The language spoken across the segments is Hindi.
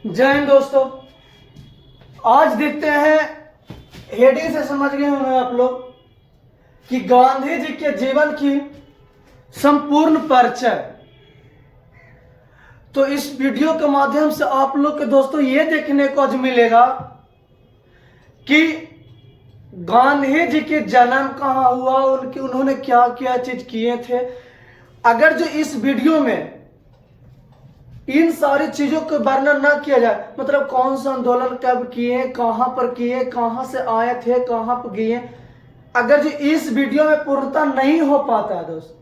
जय हिंद दोस्तों। आज देखते हैं, हेडिंग से समझ गए होंगे आप लोग कि गांधी जी के जीवन की संपूर्ण परिचय। तो इस वीडियो के माध्यम से आप लोग के दोस्तों ये देखने को आज मिलेगा कि गांधी जी के जन्म कहाँ हुआ, उन्होंने क्या क्या चीज किए थे। अगर जो इस वीडियो में इन सारी चीजों का वर्णन ना किया जाए, मतलब कौन सा आंदोलन कब किए, कहां पर किए, कहां से आए थे, कहां पर गए, अगर जो इस वीडियो में पूर्णता नहीं हो पाता है दोस्त,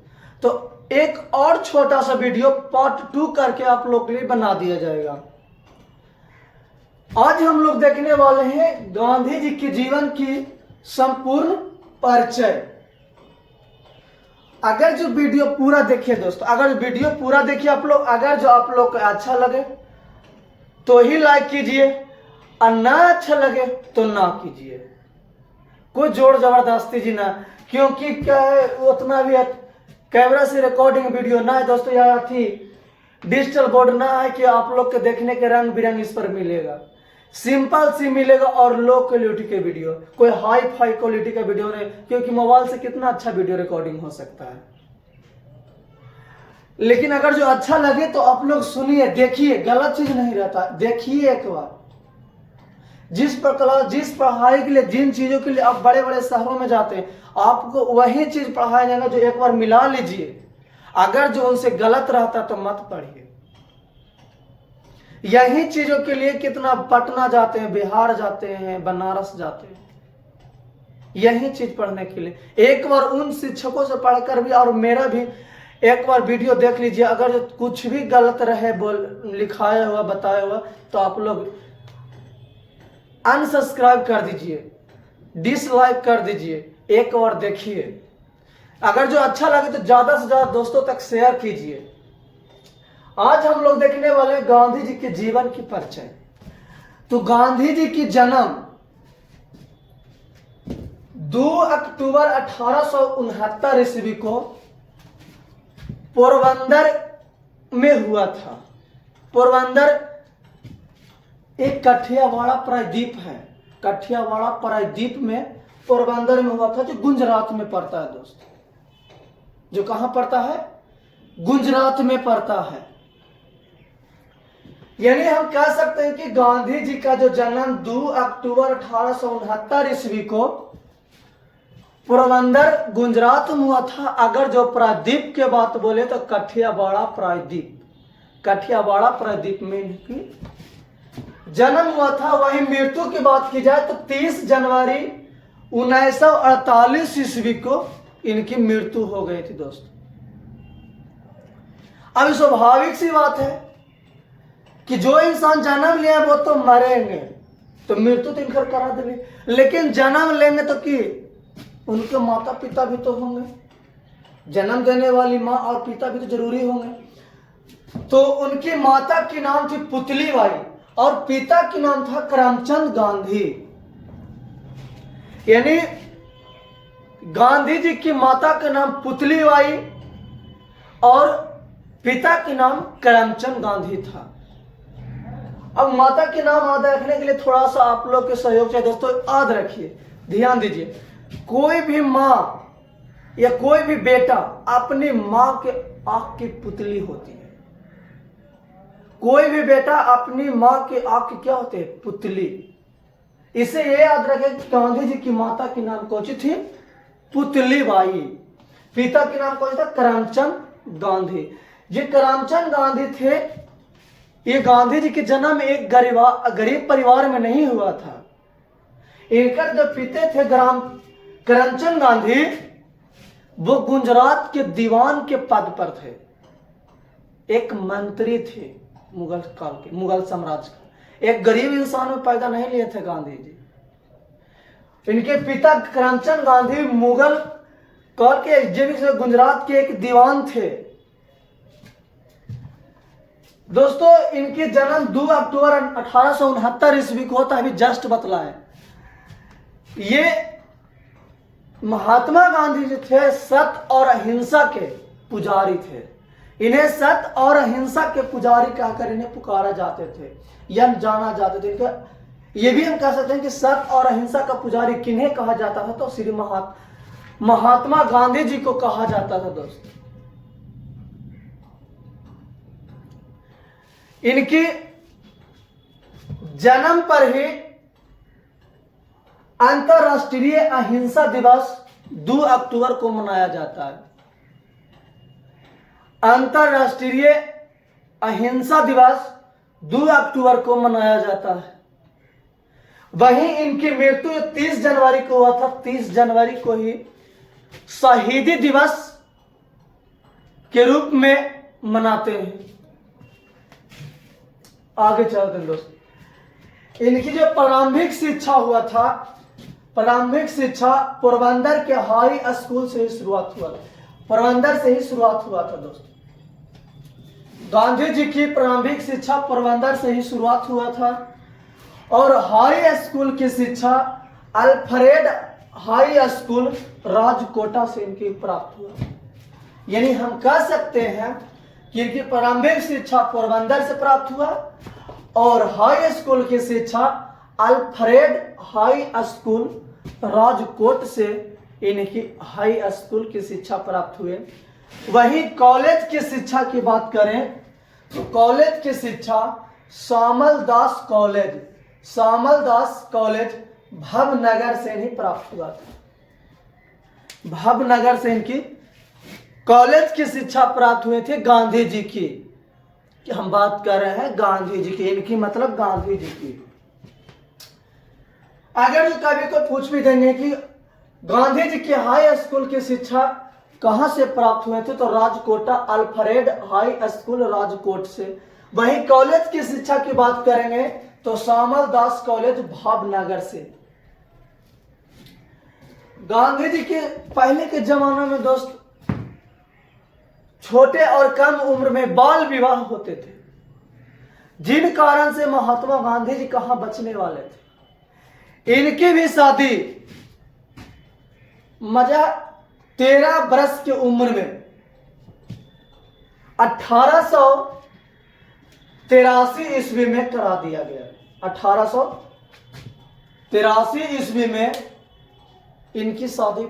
तो एक और छोटा सा वीडियो पार्ट 2 करके आप लोग के लिए बना दिया जाएगा। आज हम लोग देखने वाले हैं गांधी जी के जीवन की संपूर्ण परिचय। अगर जो वीडियो पूरा देखिए दोस्तों, अगर वीडियो पूरा देखिए आप लोग, अगर जो आप लोग को अच्छा लगे तो ही लाइक कीजिए और ना अच्छा लगे तो ना कीजिए। कोई जोर जबरदस्ती जी ना, क्योंकि क्या है उतना भी कैमरा से रिकॉर्डिंग वीडियो ना है दोस्तों, यहाँ थी डिजिटल बोर्ड ना है कि आप लोग के देखने के रंग बिरंग इस पर मिलेगा। सिंपल सी मिलेगा और लो क्वालिटी के वीडियो, कोई हाई फाई क्वालिटी का वीडियो नहीं, क्योंकि मोबाइल से कितना अच्छा वीडियो रिकॉर्डिंग हो सकता है। लेकिन अगर जो अच्छा लगे तो आप लोग सुनिए, देखिए, गलत चीज नहीं रहता, देखिए एक बार। जिस पढ़ाई के लिए, जिन चीजों के लिए आप बड़े बड़े शहरों में जाते हैं, आपको वही चीज पढ़ाया जाएगा जो एक बार मिला लीजिए। अगर जो उनसे गलत रहता तो मत पढ़िए। यही चीजों के लिए कितना पटना जाते हैं, बिहार जाते हैं, बनारस जाते हैं, यही चीज पढ़ने के लिए। एक बार उन शिक्षकों से पढ़कर भी, और मेरा भी एक बार वीडियो देख लीजिए। अगर जो कुछ भी गलत रहे लिखाया हुआ, बताया हुआ, तो आप लोग अनसब्सक्राइब कर दीजिए, डिसलाइक कर दीजिए, एक बार देखिए। अगर जो अच्छा लगे तो ज्यादा से ज्यादा दोस्तों तक शेयर कीजिए। आज हम लोग देखने वाले हैं गांधी जी के जीवन की परिचय। तो गांधी जी की जन्म 2 अक्टूबर 1869 ईस्वी को पोरबंदर में हुआ था। पोरबंदर एक कठियावाड़ा प्रायद्वीप है, कठियावाड़ा प्रायद्वीप में पोरबंदर में हुआ था, जो गुजरात में पड़ता है दोस्त। जो कहां पड़ता है? गुजरात में पड़ता है। यानी हम कह सकते हैं कि गांधी जी का जो जन्म 2 अक्टूबर 1869 ईस्वी को पोरबंदर गुजरात में हुआ था। अगर जो प्रायद्वीप के बात बोले तो कठियावाड़ा प्रायद्वीप, कठियावाड़ा प्रायद्वीप में इनकी जन्म हुआ था। वहीं मृत्यु की बात की जाए तो 30 जनवरी 1948 ईस्वी को इनकी मृत्यु हो गई थी दोस्त। अब स्वाभाविक सी बात है कि जो इंसान जन्म लिया वो तो मरेंगे, तो मृत्यु तो इनकर करा देंगे, लेकिन जन्म लेंगे तो कि उनके माता पिता भी तो होंगे, जन्म देने वाली माँ और पिता भी तो जरूरी होंगे। तो उनकी माता की नाम थी पुतली बाई और पिता की नाम था करमचंद गांधी। यानी गांधी जी की माता का नाम पुतली बाई और पिता के नाम करमचंद गांधी था। अब माता के नाम याद रखने के लिए थोड़ा सा आप लोग के सहयोग चाहिए दोस्तों। याद रखिए, ध्यान दीजिए, कोई भी माँ या कोई भी बेटा अपनी माँ के आंख की पुतली होती है। कोई भी बेटा अपनी माँ के आंख की क्या होते हैं? पुतली। इसे ये याद रखें कि गांधी जी की माता की नाम कौन सी थी? पुतली बाई। पिता के नाम कौन सा? करमचंद गांधी। ये करमचंद गांधी थे। ये गांधी जी के जन्म एक गरीब परिवार में नहीं हुआ था। इनका जो पिता थे करमचंद गांधी, वो गुजरात के दीवान के पद पर थे, एक मंत्री थे मुगल काल के, मुगल साम्राज्य का। एक गरीब इंसान में पैदा नहीं लिए थे गांधी जी। इनके पिता करमचंद गांधी मुगल काल के गुजरात के एक दीवान थे दोस्तों। इनके जन्म 2 अक्टूबर 1869 ईस्वी को होता है, अभी जस्ट बतलाए। ये महात्मा गांधी जी थे, सत्य और अहिंसा के पुजारी थे। इन्हें सत्य और अहिंसा के पुजारी कहकर इन्हें पुकारा जाते थे या जाना जाते थे। इनका ये भी हम कह सकते हैं कि सत्य और अहिंसा का पुजारी किन्हें कहा जाता था, तो श्री महात्मा गांधी जी को कहा जाता था दोस्त। इनकी जन्म पर ही अंतरराष्ट्रीय अहिंसा दिवस 2 अक्टूबर को मनाया जाता है। अंतरराष्ट्रीय अहिंसा दिवस 2 अक्टूबर को मनाया जाता है। वहीं इनकी मृत्यु 30 जनवरी को हुआ था। 30 जनवरी को ही शहीदी दिवस के रूप में मनाते हैं। आगे चलते हैं दोस्त। इनकी जो प्रारंभिक शिक्षा हुआ था, प्रारंभिक शिक्षा पोरबंदर के हाई स्कूल से ही शुरुआत हुआ था। पोरबंदर से ही शुरुआत हुआ था दोस्त। गांधी जी की प्रारंभिक शिक्षा पोरबंदर से ही शुरुआत हुआ था और हाई स्कूल की शिक्षा अल्फ्रेड हाई स्कूल राजकोटा से इनकी प्राप्त हुआ। यानी हम कह सकते हैं कि इनकी प्रारंभिक शिक्षा पोरबंदर से प्राप्त हुआ और हाई स्कूल की शिक्षा अल्फ्रेड हाई स्कूल राजकोट से इनकी हाई स्कूल की शिक्षा प्राप्त हुए। वहीं कॉलेज की शिक्षा की बात करें तो कॉलेज की शिक्षा श्यामल दास कॉलेज भवनगर से ही प्राप्त हुआ था। भवनगर से इनकी कॉलेज की शिक्षा प्राप्त हुए थे गांधी जी की। कि हम बात कर रहे हैं गांधी जी की, इनकी मतलब गांधी जी की। अगर जो कभी को पूछ भी देंगे कि गांधी जी की हाई स्कूल की शिक्षा कहां से प्राप्त हुए थे, तो राजकोटा अल्फ्रेड हाई स्कूल राजकोट से। वहीं कॉलेज की शिक्षा की बात करेंगे तो श्यामल दास कॉलेज भावनगर से। गांधी जी के पहले के जमाने में दोस्त छोटे और कम उम्र में बाल विवाह होते थे, जिन कारण से महात्मा गांधी जी कहां बचने वाले थे। इनकी भी शादी मजा 13 वर्ष की उम्र में 1883 ईस्वी में करा दिया गया। 1883 ईस्वी में इनकी शादी,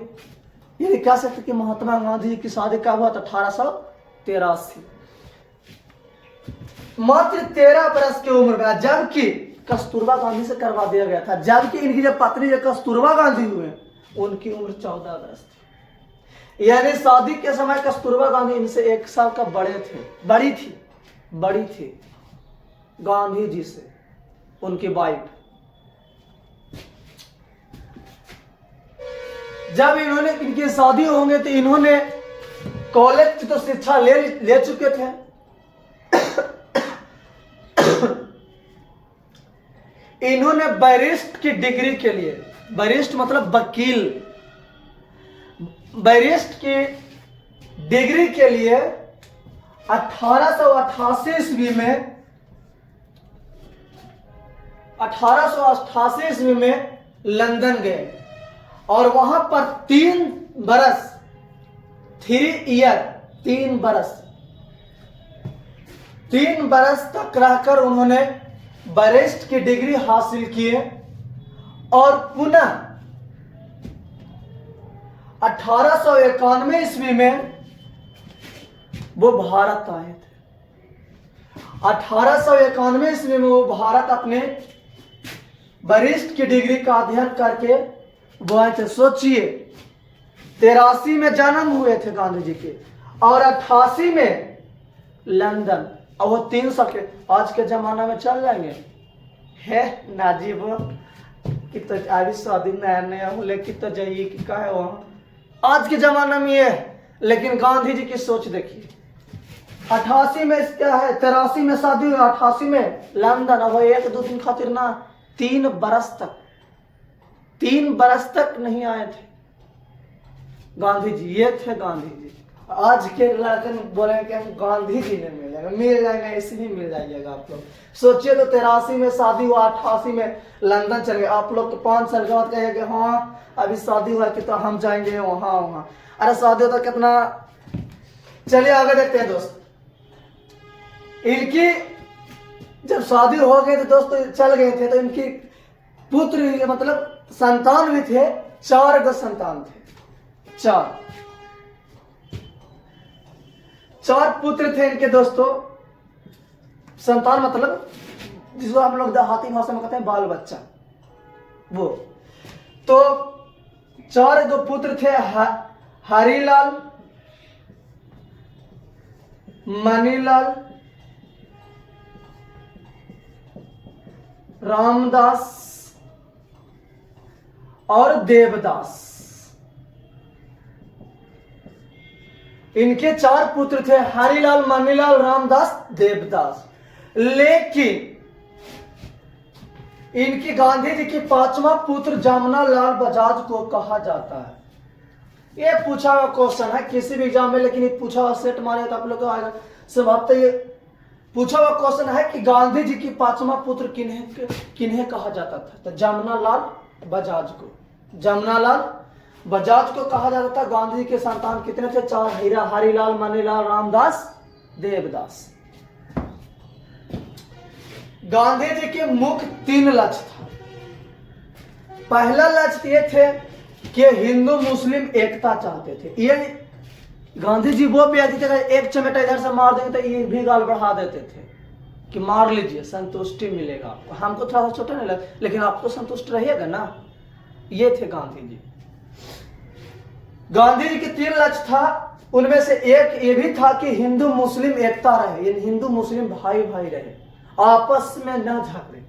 ये कह सकते कि महात्मा गांधी जी की शादी कब हुआ था? 1883, मात्र 13 वर्ष की उम्र में, जबकि कस्तूरबा गांधी से करवा दिया गया था। जबकि इनकी जो पत्नी जो कस्तूरबा गांधी हुए उनकी उम्र 14 वर्ष थी। यानी शादी के समय कस्तूरबा गांधी इनसे 1 साल का बड़ी थी गांधी जी से, उनकी वाइफ। जब इनकी शादी होंगे तो इन्होंने कॉलेज की तो शिक्षा ले चुके थे। इन्होंने बैरिस्ट की डिग्री के लिए, बैरिस्ट मतलब वकील, बैरिस्ट की डिग्री के लिए 1888 ईस्वी में लंदन गए और वहां पर 3 बरस तक रहकर उन्होंने बैरिस्ट की डिग्री हासिल किए और पुनः 1891 ईस्वी में वो भारत आए थे। 1891 ईस्वी में वो भारत अपने बैरिस्ट की डिग्री का अध्ययन करके वो आए थे। सोचिए 83 में जन्म हुए थे गांधी जी के और 88 में लंदन, और वो 3 साल के। आज के जमाना में चल जाएंगे है नाजी वो कि तो अभी शादी नया हूँ लेकिन तो जाइए कि का है वहाँ। आज के जमाना में ये है, लेकिन गांधी जी की सोच देखिए। 88 में क्या है, 83 में शादी हुई, 88 में लंदन, और 1-2 दिन खातिर ना 3 बरस तक नहीं आए थे गांधी जी। ये थे गांधी जी। आज के लड़के बोले कि हम गांधी जी ने मिल जाएंगे, इसलिए मिल जाइएगा आप लोग। सोचिए तो 83 में शादी हुआ, 88 में लंदन चले गए। आप लोग तो 5 साल के बाद कहेंगे हाँ अभी शादी हुआ कि तो हम जाएंगे वहां। अरे शादी तो कितना। चलिए आगे देखते हैं दोस्त। इनकी जब शादी हो गई तो दोस्तों चल गए थे, तो इनकी पुत्र मतलब संतान भी थे, 4 गो संतान थे, 4 पुत्र थे इनके दोस्तों। संतान मतलब जिसको हम लोग देहाती भाषा में कहते हैं बाल बच्चा, वो। तो 4 गो पुत्र थे, हरिलाल, मणिलाल, रामदास और देवदास। इनके 4 पुत्र थे, हरिलाल, मणिलाल, रामदास, देवदास। लेकिन इनकी गांधी जी की 5वां पुत्र जमुना लाल बजाज को कहा जाता है। ये पूछा हुआ क्वेश्चन है किसी भी एग्जाम में, लेकिन ये पूछा हुआ सेट मारे तो आप लोग को आएगा स्वभावतः। ये पूछा हुआ क्वेश्चन है कि गांधी जी की 5वां पुत्र किन्हें कहा जाता था, तो जमुना लाल बजाज को, जमुना लाल बजाज को कहा जाता था। गांधी जी के संतान कितने थे? 4, हरिलाल, मणिलाल, रामदास, देवदास। गांधी जी के मुख्य 3 लक्ष्य था। पहला लक्ष्य ये थे कि हिंदू मुस्लिम एकता चाहते थे। ये गांधी जी वो भी आती थे, एक चमेटा इधर से मार देंगे तो ये भी गाल बढ़ा देते थे कि मार लीजिए, संतुष्टि मिलेगा आपको। हमको थोड़ा सा छोटा नहीं लगा, लेकिन आपको संतुष्ट रहिएगा ना। ये थे गांधी जी। गांधी जी के 3 लक्ष्य था, उनमें से एक ये भी था कि हिंदू मुस्लिम एकता रहे, यानी हिंदू मुस्लिम भाई भाई रहे, आपस में न झगड़े।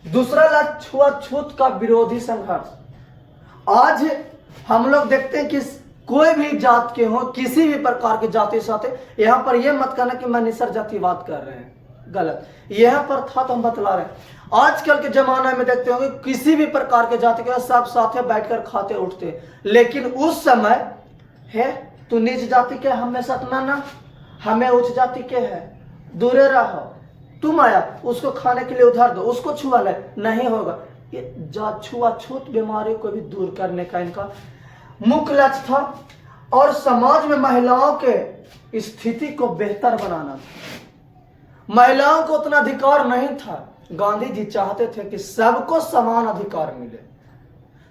दूसरा लक्ष्य छुआछूत का विरोधी संघर्ष। आज हम लोग देखते हैं कि कोई भी जात के हो, किसी भी प्रकार के जाति साथे, यहाँ पर यह मत कहना कि मैं निसर जातिवाद कर रहे हैं, गलत। यहाँ पर था तो हम बतला रहे हैं। आजकल के जमाने में देखते होंगे किसी भी प्रकार के जाति के सब साथे बैठकर खाते उठते, लेकिन उस समय है तू नीच जाति के हमें साथ माना, हमें उच्च जाति के है, दूरे रहो, तुम आया उसको खाने के लिए उधार दो, उसको छुआ ले, नहीं होगा। ये छुआछूत बीमारी को भी दूर करने का इनका मुख्य लक्ष्य था। और समाज में महिलाओं के स्थिति को बेहतर बनाना था। महिलाओं को उतना अधिकार नहीं था। गांधी जी चाहते थे कि सबको समान अधिकार मिले,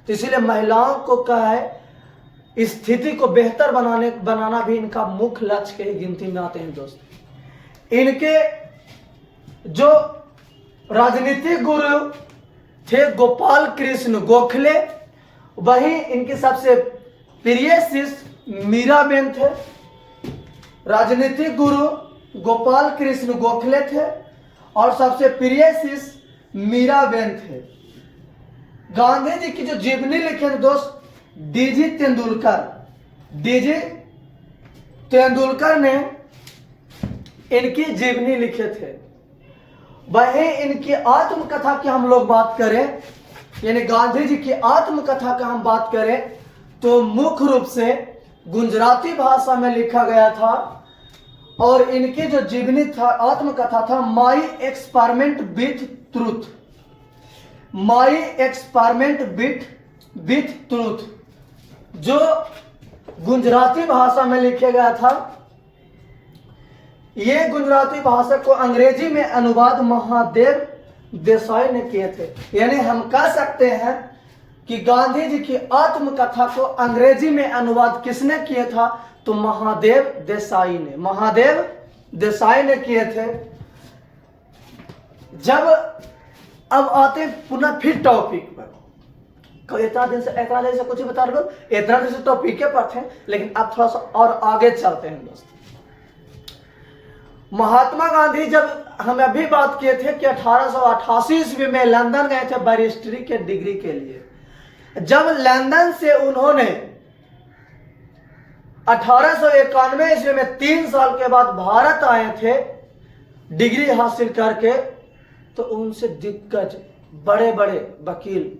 तो इसलिए महिलाओं को क्या है, स्थिति को बेहतर बनाना भी इनका मुख्य लक्ष्य के गिनती में आते हैं दोस्त। इनके जो राजनीतिक गुरु थे गोपाल कृष्ण गोखले, वही इनके सबसे प्रिय शिष्य मीराबेन थे। राजनीतिक गुरु गोपाल कृष्ण गोखले थे और सबसे प्रिय शिष्य मीराबेन थे। गांधी जी की जो जीवनी लिखे थे दोस्त, डीजी तेंदुलकर ने इनकी जीवनी लिखे थे। वही इनकी आत्मकथा की हम लोग बात करें, यानी गांधी जी की आत्मकथा का हम बात करें, तो मुख्य रूप से गुजराती भाषा में लिखा गया था। और इनकी जो जीवनी था, आत्मकथा था, my experiment with truth, my experiment with truth, जो गुजराती भाषा में लिखा गया था। ये गुजराती भाषा को अंग्रेजी में अनुवाद महादेव देसाई ने किए थे। यानी हम कह सकते हैं कि गांधी जी की आत्मकथा को अंग्रेजी में अनुवाद किसने किया था, तो महादेव देसाई ने किए थे। जब अब आते पुनः फिर टॉपिक पर, इतना दिन से कुछ बता रहे हो, इतना दिन से टॉपिक पर थे, लेकिन अब थोड़ा सा और आगे चलते हैं दोस्त। महात्मा गांधी, जब हम अभी बात किए थे कि 1888 ईस्वी में लंदन गए थे बैरिस्ट्री के डिग्री के लिए। जब लंदन से उन्होंने 1891 ईस्वी में 3 साल के बाद भारत आए थे डिग्री हासिल करके, तो उनसे दिग्गज बड़े बड़े वकील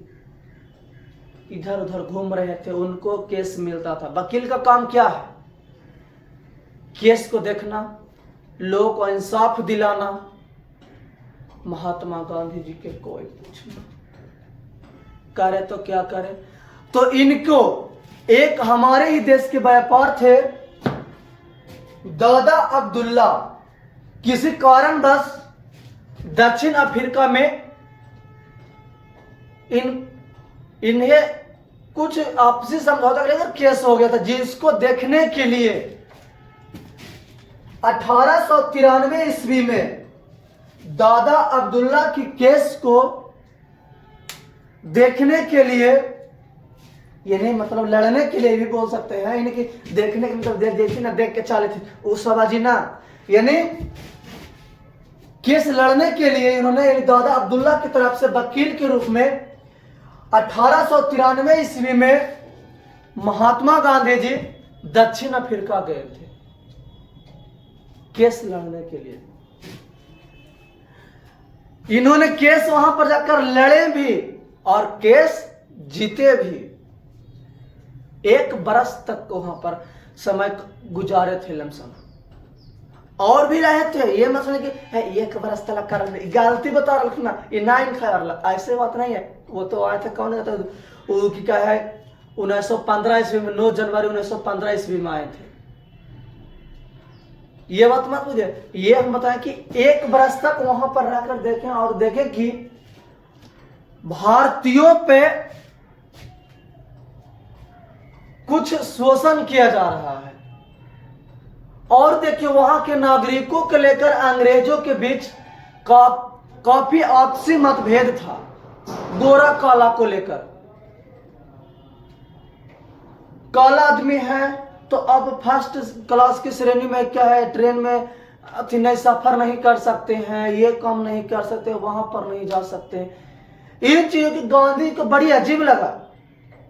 इधर उधर घूम रहे थे, उनको केस मिलता था। वकील का काम क्या है? केस को देखना, लोगों को इंसाफ दिलाना। महात्मा गांधी जी के कोई पूछना करे तो क्या करे। तो इनको एक हमारे ही देश के व्यापार थे दादा अब्दुल्ला, किसी कारणवश दक्षिण अफ्रीका में इन्हें कुछ आपसी समझौता लेकर केस हो गया था, जिसको देखने के लिए 1893 ईस्वी में दादा अब्दुल्ला की केस को देखने के लिए, ये नहीं मतलब लड़ने के लिए भी बोल सकते हैं, इनकी देखने के मतलब देखी ना, देख के चाले थे वो सबाजी ना, यानी केस लड़ने के लिए इन्होंने दादा अब्दुल्ला की तरफ से वकील के रूप में 1893 ईस्वी में महात्मा गांधी जी दक्षिण अफ्रीका गए थे केस लड़ने के लिए। इन्होंने केस वहां पर जाकर लड़े भी और केस जीते भी। 1 बरस तक वहां पर समय गुजारे थे लमसम, और भी रहे थे। ये मतलब कि 1 बरस तक कर गलती बता रखना, ये ना ऐसे बात नहीं है। वो तो आए थे कौन कहता वो की क्या है 1915 ईस्वी में, 9 जनवरी 1915 ईस्वी में आए थे। ये बात मत मुझे, ये हम बताएं कि 1 बरस तक वहां पर रहकर देखें और देखें कि भारतीयों पे कुछ शोषण किया जा रहा है, और देखिए वहां के नागरिकों को लेकर अंग्रेजों के बीच काफी आपसी मतभेद था गोरा काला को लेकर। काला आदमी है तो अब फर्स्ट क्लास की श्रेणी में क्या है, ट्रेन में नहीं सफर नहीं कर सकते हैं, ये काम नहीं कर सकते, वहां पर नहीं जा सकते। इन चीजों की गांधी को बड़ी अजीब लगा,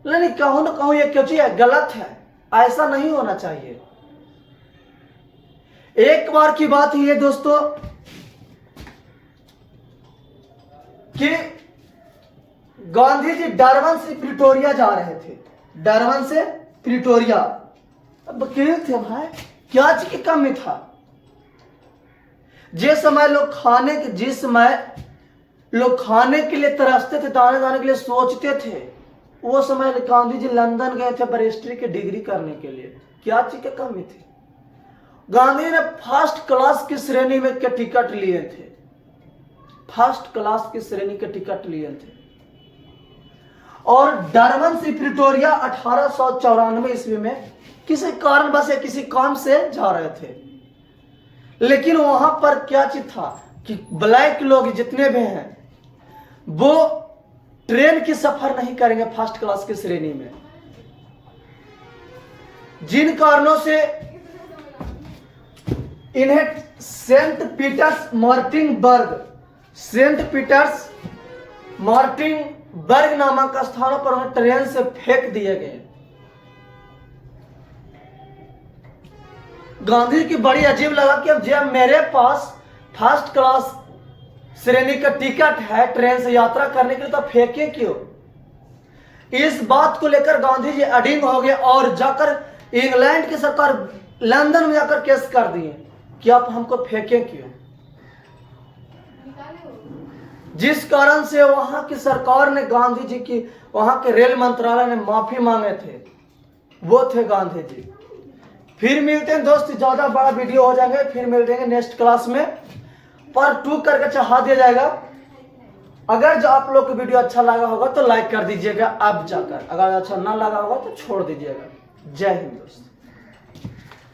लेकिन कहूं ना कहूं ये क्यों चीज गलत है, ऐसा नहीं होना चाहिए। एक बार की बात है ये दोस्तों कि गांधी जी डरबन से प्रिटोरिया जा रहे थे, डरबन से प्रिटोरिया। अब वकील थे भाई, क्या चीज की कमी था। जिस समय लोग खाने के लिए तरसते थे, दाने दाने के लिए सोचते थे, वो समय गांधी जी लंदन गए थे बैरिस्ट्री की डिग्री करने के लिए। क्या चीज की कमी थी। गांधी ने फर्स्ट क्लास की श्रेणी में के टिकट लिए थे, फर्स्ट क्लास की श्रेणी के टिकट लिए थे, और डरबन से प्रिटोरिया 1894 ईस्वी में किसी कारणवश या किसी काम से जा रहे थे। लेकिन वहां पर क्या चीज था कि ब्लैक लोग जितने भी हैं वो ट्रेन की सफर नहीं करेंगे फर्स्ट क्लास की श्रेणी में। जिन कारणों से इन्हें सेंट पीटर्सबर्ग नामक स्थानों पर उन्हें ट्रेन से फेंक दिए गए। गांधी की बड़ी अजीब लगा कि अब जब मेरे पास फर्स्ट क्लास श्रेणी का टिकट है ट्रेन से यात्रा करने के लिए, तो फेंके क्यों। इस बात को लेकर गांधी जी अडिंग हो गए और जाकर इंग्लैंड की सरकार लंदन में जाकर केस कर दिए कि आप हमको फेंके क्यों। जिस कारण से वहां की सरकार ने गांधी जी की, वहां के रेल मंत्रालय ने माफी मांगे थे, वो थे गांधी जी। फिर मिलते हैं दोस्त, ज्यादा बड़ा वीडियो हो जाएंगे, फिर मिलते हैं नेक्स्ट क्लास में। पार्ट 2 करके चढ़ा दिया जाएगा। अगर जो आप लोग को वीडियो अच्छा लगा होगा तो लाइक कर दीजिएगा अब जाकर, अगर अच्छा ना लगा होगा तो छोड़ दीजिएगा। जय हिंद दोस्त।